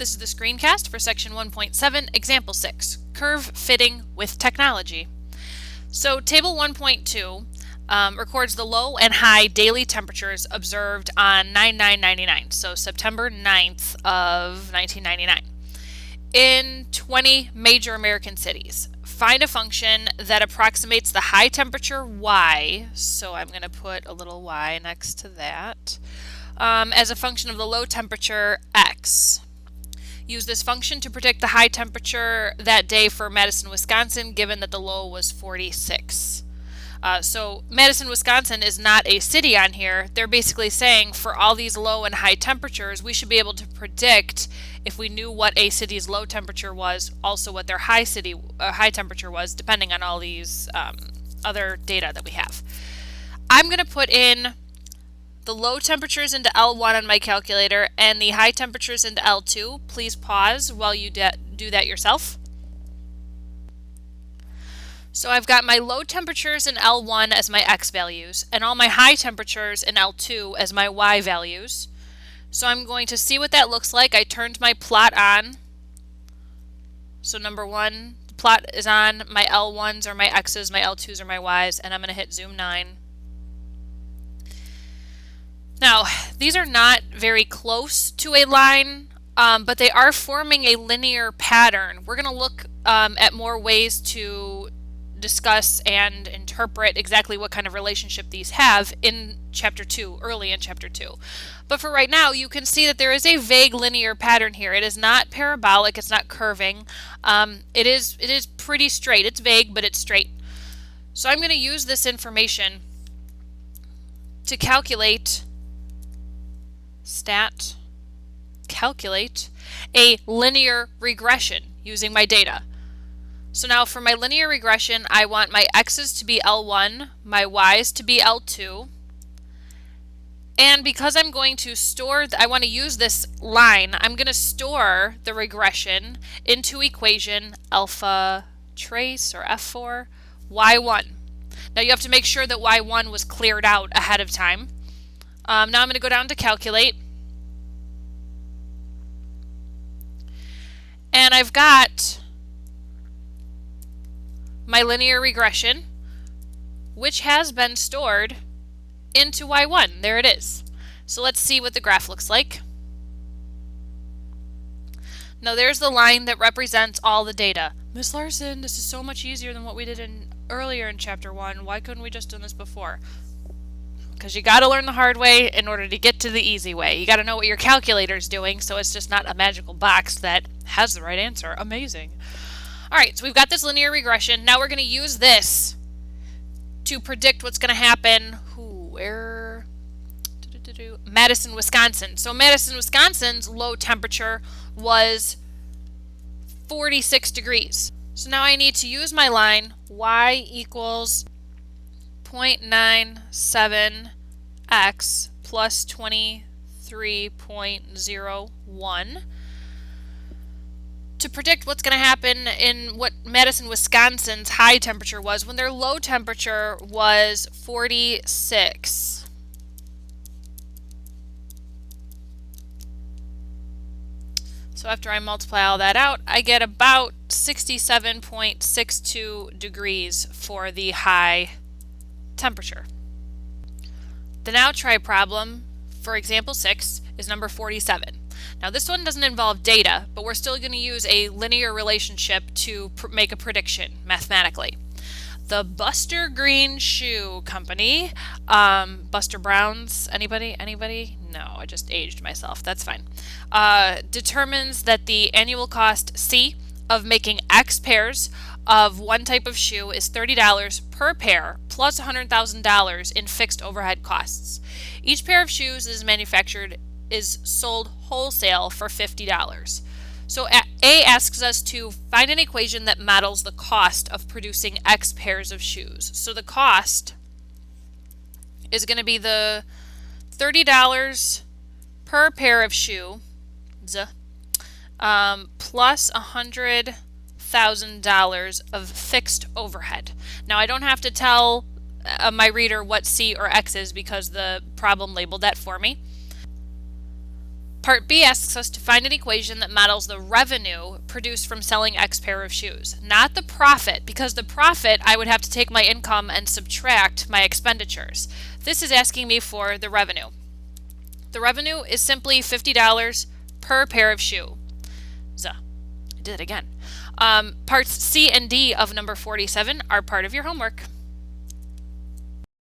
This is the screencast for section 1.7, example 6, curve fitting with technology. So table 1.2 records the low and high daily temperatures observed on 9/9/99, so September 9th of 1999, in 20 major American cities. Find a function that approximates the high temperature y, so I'm going to put a little y next to that, as a function of the low temperature x. Use this function to predict the high temperature that day for Madison, Wisconsin, given that the low was 46. So Madison, Wisconsin is not a city on here. They're basically saying for all these low and high temperatures, we should be able to predict, if we knew what a city's low temperature was, also what their high temperature was, depending on all these other data that we have. I'm going to put in the low temperatures into L1 on my calculator and the high temperatures into L2. Please pause while you do that yourself. So I've got my low temperatures in L1 as my x values and all my high temperatures in L2 as my y values. So I'm going to see what that looks like. I turned my plot on. So number one, the plot is on. My L1s are my x's, my L2s are my y's, and I'm going to hit zoom 9. Now, these are not very close to a line, but they are forming a linear pattern. We're going to look at more ways to discuss and interpret exactly what kind of relationship these have in chapter 2, early in chapter 2. But for right now, you can see that there is a vague linear pattern here. It is not parabolic, it's not curving. It is pretty straight. It's vague, but it's straight. So I'm going to use this information to calculate a linear regression using my data. So now for my linear regression, I want my x's to be L1, my y's to be L2, and because I'm going to store, I want to use this line, I'm going to store the regression into equation alpha trace, or F4, y1. Now you have to make sure that y1 was cleared out ahead of time. Now I'm going to go down to calculate, and I've got my linear regression, which has been stored into y1. There it is. So let's see what the graph looks like. Now there's the line that represents all the data. Miss Larson, this is so much easier than what we did earlier in chapter 1. Why couldn't we just done this before? Because you got to learn the hard way in order to get to the easy way. You got to know what your calculator is doing, so it's just not a magical box that has the right answer. Amazing. Alright, so we've got this linear regression. Now we're going to use this to predict what's going to happen. Where? Madison, Wisconsin. So Madison, Wisconsin's low temperature was 46 degrees. So now I need to use my line y equals 0.97x plus 23.01 to predict what's going to happen in what Madison, Wisconsin's high temperature was when their low temperature was 46. So after I multiply all that out, I get about 67.62 degrees for the high temperature. The now try problem for example 6 is number 47. Now this one doesn't involve data, but we're still going to use a linear relationship to make a prediction mathematically. The Buster Green Shoe Company, Buster Brown's, anybody? No, I just aged myself, that's fine. Determines that the annual cost C of making X pairs of one type of shoe is $30 per pair plus $100,000 in fixed overhead costs. Each pair of shoes is sold wholesale for $50. So A asks us to find an equation that models the cost of producing X pairs of shoes. So the cost is going to be the $30 per pair of shoes plus $100,000 of fixed overhead. Now I don't have to tell my reader what C or X is because the problem labeled that for me. Part B asks us to find an equation that models the revenue produced from selling X pair of shoes, not the profit, because the profit I would have to take my income and subtract my expenditures. This is asking me for the revenue. The revenue is simply $50 per pair of shoe. I did it again. Parts C and D of number 47 are part of your homework.